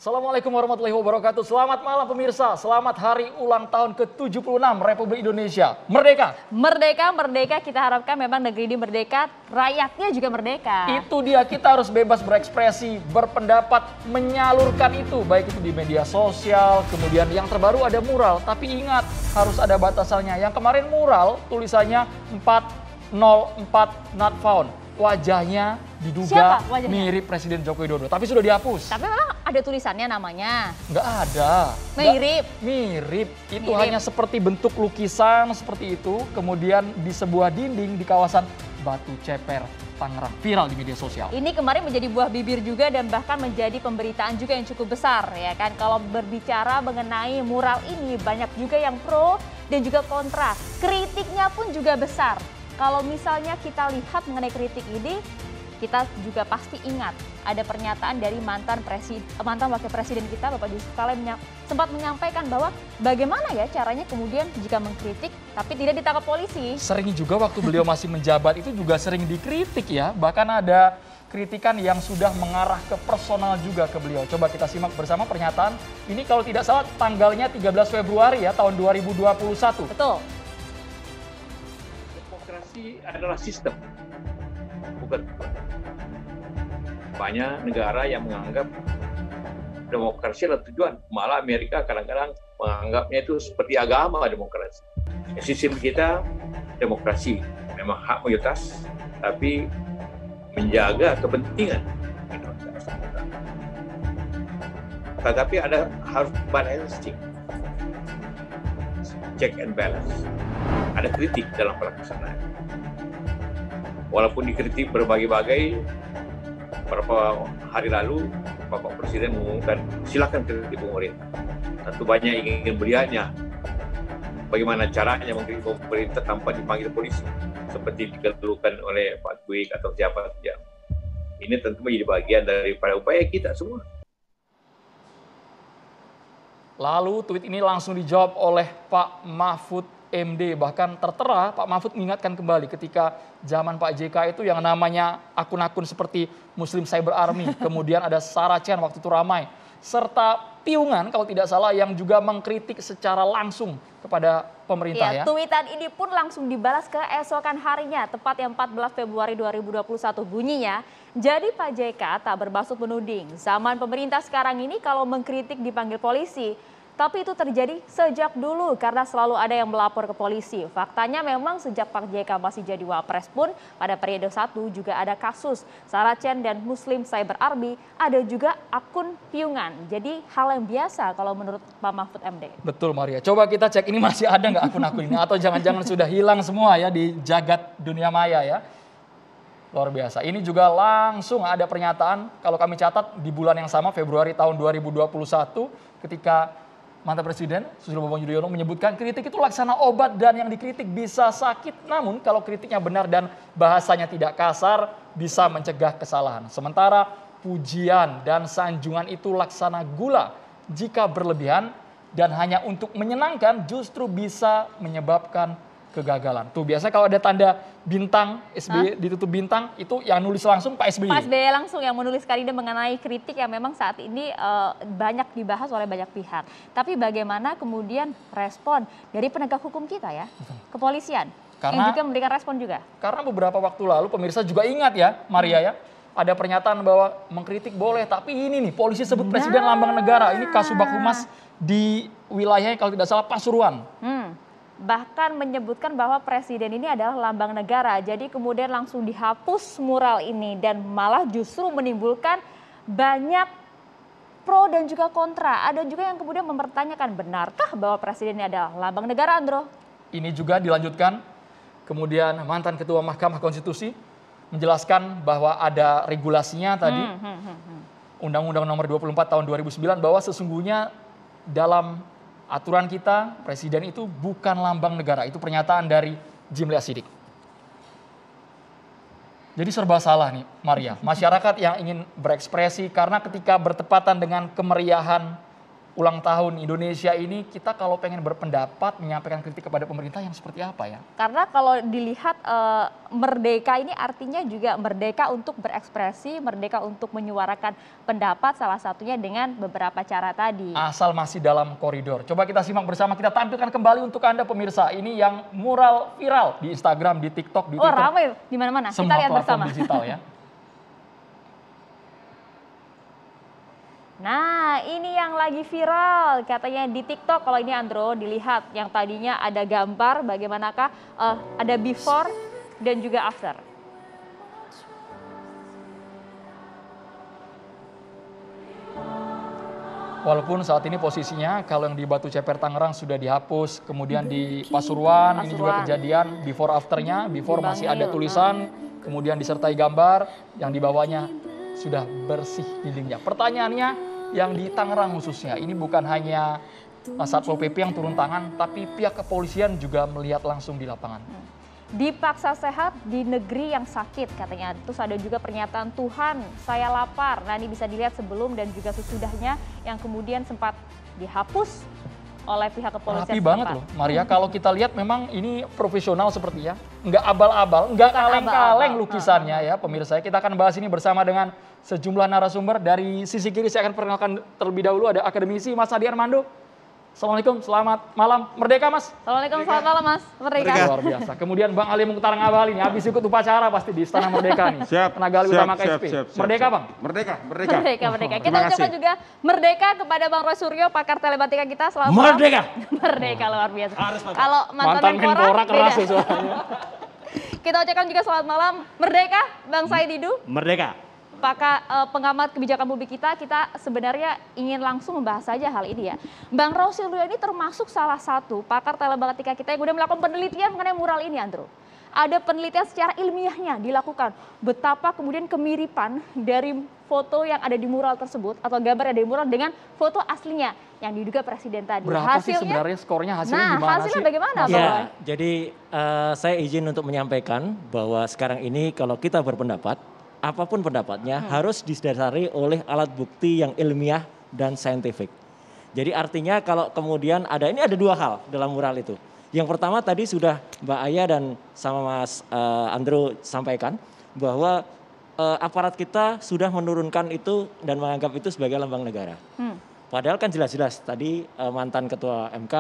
Assalamualaikum warahmatullahi wabarakatuh. Selamat malam pemirsa. Selamat hari ulang tahun ke-76 Republik Indonesia. Merdeka. Merdeka, merdeka. Kita harapkan memang negeri ini merdeka, rakyatnya juga merdeka. Itu dia, kita harus bebas berekspresi, berpendapat, menyalurkan itu. Baik itu di media sosial, kemudian yang terbaru ada mural. Tapi ingat, harus ada batasannya. Yang kemarin mural tulisannya 404 not found. Wajahnya diduga mirip Presiden Joko Widodo, tapi sudah dihapus. Tapi memang ada tulisannya namanya? Nggak ada. Mirip? Mirip. Itu hanya seperti bentuk lukisan seperti itu, kemudian di sebuah dinding di kawasan Batu Ceper, Tangerang. Viral di media sosial. Ini kemarin menjadi buah bibir juga dan bahkan menjadi pemberitaan juga yang cukup besar ya kan. Kalau berbicara mengenai mural ini banyak juga yang pro dan juga kontra. Kritiknya pun juga besar. Kalau misalnya kita lihat mengenai kritik ini, kita juga pasti ingat ada pernyataan dari mantan wakil presiden kita Bapak Yusuf Kala sempat menyampaikan bahwa bagaimana ya caranya kemudian jika mengkritik tapi tidak ditangkap polisi. Sering juga waktu beliau masih menjabat itu juga sering dikritik ya, bahkan ada kritikan yang sudah mengarah ke personal juga ke beliau. Coba kita simak bersama pernyataan ini kalau tidak salah tanggalnya 13 Februari ya tahun 2021. Betul. Demokrasi adalah sistem, bukan. Banyak negara yang menganggap demokrasi adalah tujuan. Malah Amerika kadang-kadang menganggapnya itu seperti agama demokrasi. Sistem kita demokrasi memang hak mayoritas, tapi menjaga kepentingan minoritas. Tetapi harus balancing, check and balance. Ada kritik dalam pelaksanaan. Walaupun dikritik berbagai-bagai, beberapa hari lalu Bapak Presiden mengumumkan silakan kritik pemerintah. Tentu banyak ingin melihatnya bagaimana caranya mengkritik pemerintah tanpa dipanggil polisi seperti dikeluhkan oleh Pak Buik atau siapa saja. Ini tentu menjadi bagian daripada upaya kita semua. Lalu tweet ini langsung dijawab oleh Pak Mahfud MD, bahkan tertera Pak Mahfud mengingatkan kembali ketika zaman Pak JK itu yang namanya akun-akun seperti Muslim Cyber Army, kemudian ada Saracen waktu itu ramai, serta Piungan kalau tidak salah yang juga mengkritik secara langsung kepada pemerintah ya. Tweetan ini pun langsung dibalas keesokan harinya, tepat yang 14 Februari 2021 bunyinya. Jadi Pak JK tak bermaksud menuding, zaman pemerintah sekarang ini kalau mengkritik dipanggil polisi. Tapi itu terjadi sejak dulu karena selalu ada yang melapor ke polisi. Faktanya memang sejak Pak JK masih jadi wapres pun pada periode 1 juga ada kasus Saracen dan Muslim Cyber Army, ada juga akun Piungan. Jadi hal yang biasa kalau menurut Pak Mahfud MD. Betul Maria, coba kita cek ini masih ada nggak akun-akun ini atau jangan-jangan sudah hilang semua ya di jagat dunia maya ya. Luar biasa. Ini juga langsung ada pernyataan kalau kami catat di bulan yang sama Februari tahun 2021 ketika mantan Presiden Susilo Bambang Yudhoyono menyebutkan kritik itu laksana obat dan yang dikritik bisa sakit. Namun kalau kritiknya benar dan bahasanya tidak kasar bisa mencegah kesalahan. Sementara pujian dan sanjungan itu laksana gula jika berlebihan dan hanya untuk menyenangkan justru bisa menyebabkan kegagalan. Tuh biasa kalau ada tanda bintang, SBY ditutup bintang, itu yang nulis langsung Pak SBY. Pak SBY langsung yang menuliskan ini mengenai kritik yang memang saat ini banyak dibahas oleh banyak pihak. Tapi bagaimana kemudian respon dari penegak hukum kita ya, kepolisian, yang juga memberikan respon juga. Karena beberapa waktu lalu pemirsa juga ingat ya, Maria ya, ada pernyataan bahwa mengkritik boleh, tapi ini nih polisi sebut Presiden lambang negara, ini Kasubag Humas di wilayahnya kalau tidak salah Pasuruan. Bahkan menyebutkan bahwa presiden ini adalah lambang negara. Jadi kemudian langsung dihapus mural ini dan malah justru menimbulkan banyak pro dan juga kontra. Ada juga yang kemudian mempertanyakan benarkah bahwa presiden ini adalah lambang negara, Andro? Ini juga dilanjutkan. Kemudian mantan Ketua Mahkamah Konstitusi menjelaskan bahwa ada regulasinya tadi. Undang-Undang nomor 24 tahun 2009 bahwa sesungguhnya dalam aturan kita, presiden itu bukan lambang negara. Itu pernyataan dari Jimli Asidik. Jadi serba salah nih, Maria. Masyarakat yang ingin berekspresi karena ketika bertepatan dengan kemeriahan ulang tahun Indonesia ini, kita kalau pengen berpendapat, menyampaikan kritik kepada pemerintah yang seperti apa ya? Karena kalau dilihat merdeka ini artinya juga merdeka untuk berekspresi, merdeka untuk menyuarakan pendapat, salah satunya dengan beberapa cara tadi. Asal masih dalam koridor. Coba kita simak bersama, kita tampilkan kembali untuk Anda pemirsa. Ini yang mural viral di Instagram, di TikTok, di Twitter. Ramai di mana-mana. Kita Semua lihat platform bersama. digital ya. Nah, ini yang lagi viral katanya di TikTok. Kalau ini Andro dilihat yang tadinya ada gambar bagaimanakah ada before dan juga after. Walaupun saat ini posisinya kalau yang di Batu Ceper Tangerang sudah dihapus, kemudian di Pasuruan ini juga kejadian before afternya, before masih ada tulisan, kemudian disertai gambar, yang di bawahnya sudah bersih dindingnya. Pertanyaannya, yang di Tangerang khususnya, ini bukan hanya Satpol PP yang turun tangan, tapi pihak kepolisian juga melihat langsung di lapangan. Dipaksa sehat di negeri yang sakit katanya. Terus ada juga pernyataan Tuhan, saya lapar. Nah, ini bisa dilihat sebelum dan juga sesudahnya yang kemudian sempat dihapus oleh pihak kepolisian. Rapi banget loh, Maria. Kalau kita lihat memang ini profesional sepertinya, nggak abal-abal, nggak kaleng-kaleng lukisannya ya pemirsa. Kita akan bahas ini bersama dengan sejumlah narasumber. Dari sisi kiri saya akan perkenalkan terlebih dahulu ada akademisi Mas Adi Armando. Assalamualaikum, selamat malam. Merdeka Mas. Assalamualaikum, selamat malam Mas. Merdeka. Luar biasa. Kemudian Bang Ali Mukhtar Ngabalin, habis ikut upacara pasti di Istana Merdeka nih. Siap. Tenaga ahli utama KSP. Merdeka Bang. Merdeka. Merdeka. Kita ucapkan juga merdeka kepada Bang Roy Suryo, pakar telematika kita. Selamat Merdeka. malam. Merdeka luar biasa. Kalau Mantan Menpora keras ya suaranya. Kita ucapkan juga selamat malam. Merdeka, Bang Said Didu. Merdeka. Pengamat kebijakan publik kita sebenarnya ingin langsung membahas saja hal ini ya. Bang Roy Suryo ini termasuk salah satu pakar telematika kita yang udah melakukan penelitian mengenai mural ini, Andro. Ada penelitian secara ilmiahnya dilakukan. Betapa kemudian kemiripan dari foto yang ada di mural tersebut atau gambar yang ada di mural dengan foto aslinya yang diduga presiden tadi. Berapa sih sebenarnya skornya, hasilnya gimana hasilnya sih? bagaimana, Bang Ya, Roy? jadi saya izin untuk menyampaikan bahwa sekarang ini kalau kita berpendapat, apapun pendapatnya harus didasari oleh alat bukti yang ilmiah dan saintifik. Jadi artinya kalau kemudian ini ada dua hal dalam mural itu. Yang pertama tadi sudah Mbak Aya dan sama Mas Andro sampaikan bahwa aparat kita sudah menurunkan itu dan menganggap itu sebagai lambang negara. Padahal kan jelas-jelas tadi mantan ketua MK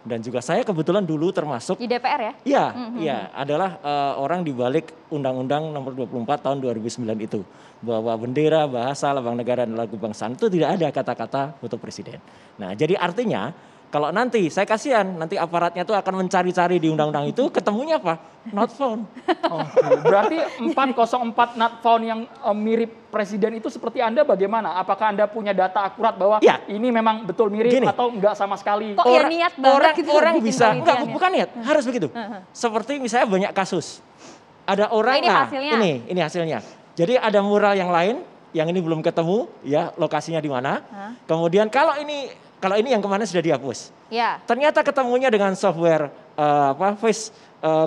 dan juga saya kebetulan dulu termasuk Di DPR ya? Iya, adalah orang di balik Undang-Undang Nomor 24 Tahun 2009 itu, bahwa bendera, bahasa, lambang negara dan lagu kebangsaan itu tidak ada kata-kata foto presiden. Nah, jadi artinya kalau nanti saya kasihan, nanti aparatnya tuh akan mencari-cari di undang-undang itu, ketemunya apa? Not found. Oke. Berarti 404 not found yang mirip presiden itu seperti Anda bagaimana? Apakah Anda punya data akurat bahwa Ya. ini memang betul mirip atau enggak sama sekali? Kok ya niat banget gitu Orang bikin bisa, penelitian ya? bukan niat, harus begitu. Seperti misalnya banyak kasus. Ada orang, Ini hasilnya. ini hasilnya. Jadi ada mural yang lain, yang ini belum ketemu, ya lokasinya di mana. Kemudian kalau ini yang kemarin sudah dihapus. Ya. Ternyata ketemunya dengan software face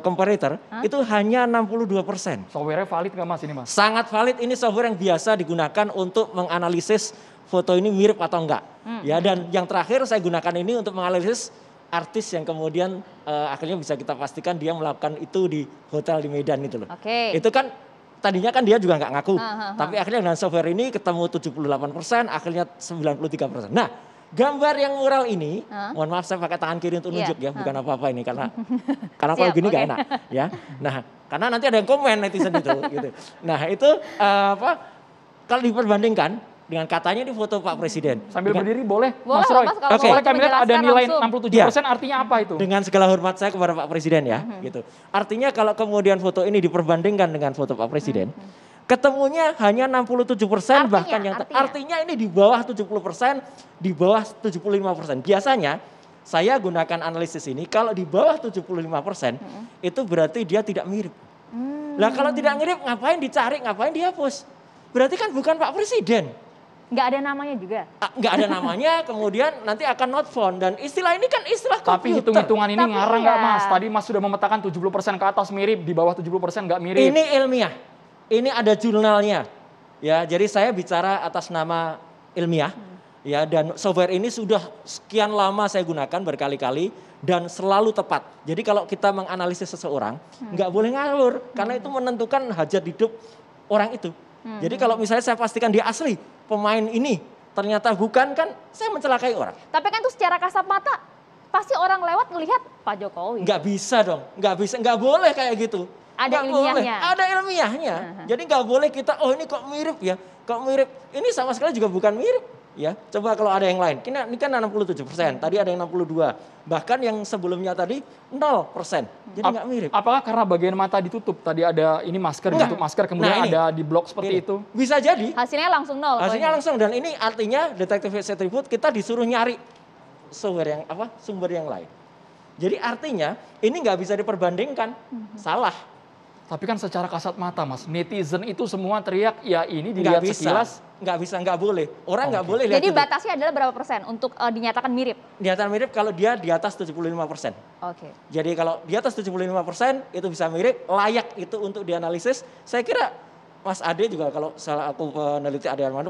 comparator itu hanya 62%. Software-nya valid nggak Mas ini Mas? Sangat valid, ini software yang biasa digunakan untuk menganalisis foto ini mirip atau enggak. Ya, dan yang terakhir saya gunakan ini untuk menganalisis artis yang kemudian akhirnya bisa kita pastikan dia melakukan itu di hotel di Medan itu loh. Oke. Itu kan tadinya kan dia juga nggak ngaku. Tapi akhirnya dengan software ini ketemu 78%, akhirnya 93%. Nah, gambar yang mural ini, mohon maaf saya pakai tangan kiri untuk nunjuk ya, bukan apa-apa ini karena kalau gini nggak enak ya. Nah, karena nanti ada yang komen netizen itu gitu. Nah, itu kalau diperbandingkan dengan katanya di foto Pak Presiden. Sambil berdiri boleh, Boleh, Mas Roy. Mas, kalau Oke, mau kami lihat ada menjelaskan nilai langsung. 67%, artinya apa itu? Dengan segala hormat saya kepada Pak Presiden ya, gitu. Artinya kalau kemudian foto ini diperbandingkan dengan foto Pak Presiden, ketemunya hanya 67%, bahkan yang artinya ini di bawah 70%, di bawah 75%. Biasanya saya gunakan analisis ini kalau di bawah 75% itu berarti dia tidak mirip. Lah kalau tidak mirip ngapain dicari, ngapain dihapus? Berarti kan bukan Pak Presiden. Nggak ada namanya juga? Nggak ada namanya, kemudian nanti akan not found. Dan istilah ini kan istilah komputer. Tapi hitung-hitungan ini Tapi ngarang nggak ya. Mas? Tadi Mas sudah memetakan 70% ke atas mirip, di bawah 70% nggak mirip. Ini ilmiah, ini ada jurnalnya. Ya, jadi saya bicara atas nama ilmiah. Ya, dan software ini sudah sekian lama saya gunakan berkali-kali dan selalu tepat. Jadi kalau kita menganalisis seseorang, nggak boleh ngawur karena itu menentukan hajat hidup orang itu. Jadi kalau misalnya saya pastikan dia asli pemain ini, ternyata bukan, kan saya mencelakai orang. Tapi kan itu secara kasat mata pasti orang lewat melihat Pak Jokowi. Nggak bisa dong, nggak boleh kayak gitu. Ada Nggak boleh. ilmiahnya. Ada ilmiahnya. Jadi nggak boleh kita, oh ini kok mirip ya, kok mirip. Ini sama sekali juga bukan mirip. Ya, coba kalau ada yang lain. Ini kan 67%, tadi ada yang 62. Bahkan yang sebelumnya tadi 0%. Jadi nggak mirip. Apakah karena bagian mata ditutup? Tadi ada ini masker, ditutup masker, kemudian Nah, ini. ada di blok seperti itu. Bisa jadi. Hasilnya langsung nol. Hasilnya langsung, dan ini artinya detektif Setribut kita disuruh nyari sumber yang lain. Jadi artinya ini nggak bisa diperbandingkan. Salah. Tapi kan secara kasat mata, Mas, netizen itu semua teriak, ya ini dilihat sekilas. Nggak boleh. Orang nggak boleh lihat Jadi itu. batasnya adalah berapa persen untuk dinyatakan mirip? Dinyatakan mirip kalau dia di atas 75%. Oke. Jadi kalau di atas 75% itu bisa mirip, layak itu untuk dianalisis. Saya kira Mas Ade juga, kalau salah aku peneliti Ade Armando,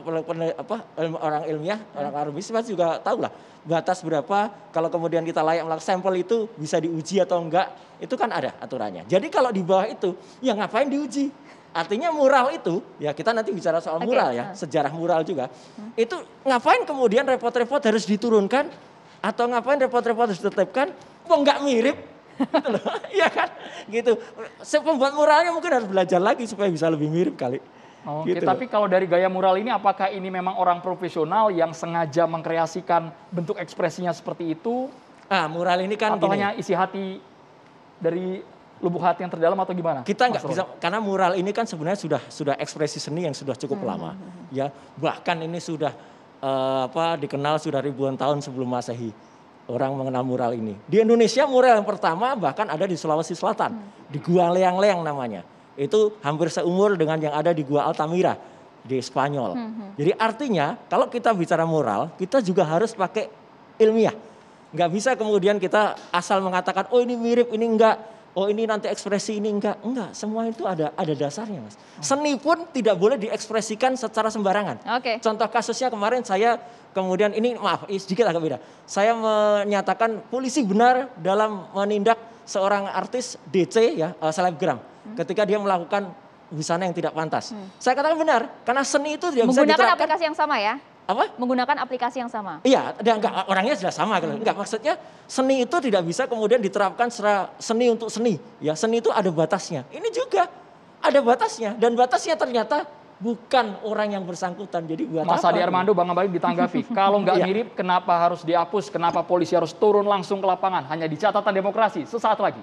orang ilmiah, orang akademis pasti juga tahu lah batas berapa. Kalau kemudian kita layak melakukan sampel itu bisa diuji atau enggak, itu kan ada aturannya. Jadi kalau di bawah itu, ya ngapain diuji? Artinya mural itu, ya kita nanti bicara soal mural ya, sejarah mural juga. Itu ngapain kemudian repot-repot harus diturunkan, atau ngapain repot-repot harus ditetapkan, kok nggak mirip? Gitu loh, iya kan? Gitu. Pembuat muralnya mungkin harus belajar lagi supaya bisa lebih mirip kali. Oke, Gitu tapi kalau dari gaya mural ini, apakah ini memang orang profesional yang sengaja mengkreasikan bentuk ekspresinya seperti itu? Mural ini kan atau gini, hanya isi hati dari lubuk hati yang terdalam atau gimana? kita nggak Mas bisa, karena mural ini kan sebenarnya sudah ekspresi seni yang sudah cukup lama. Ya, bahkan ini sudah dikenal sudah ribuan tahun sebelum Masehi. Orang mengenal mural ini. Di Indonesia mural yang pertama bahkan ada di Sulawesi Selatan, di Gua Leang-Leang namanya. Itu hampir seumur dengan yang ada di Gua Altamira di Spanyol. Jadi artinya kalau kita bicara mural, kita juga harus pakai ilmiah. Nggak bisa kemudian kita asal mengatakan, oh ini mirip, ini enggak. Oh ini nanti ekspresi, ini enggak. Enggak, semua itu ada dasarnya, Mas. Seni pun tidak boleh diekspresikan secara sembarangan. Oke. Contoh kasusnya kemarin saya kemudian ini maaf sedikit agak beda. Saya menyatakan polisi benar dalam menindak seorang artis DC ya, selebgram ketika dia melakukan busana yang tidak pantas. Saya katakan benar karena seni itu tidak bisa Menggunakan diterapkan. aplikasi yang sama ya? Apa? Menggunakan aplikasi yang sama. Iya, dan enggak, orangnya sudah sama kan. Enggak, maksudnya seni itu tidak bisa kemudian diterapkan secara seni untuk seni. Ya, seni itu ada batasnya. Ini juga ada batasnya dan batasnya ternyata bukan orang yang bersangkutan. Jadi buat Mas apa? Ade Armando, Bang Abalin ditanggapi. Kalau nggak Iya. mirip, kenapa harus dihapus? Kenapa polisi harus turun langsung ke lapangan? Hanya di catatan demokrasi sesaat lagi.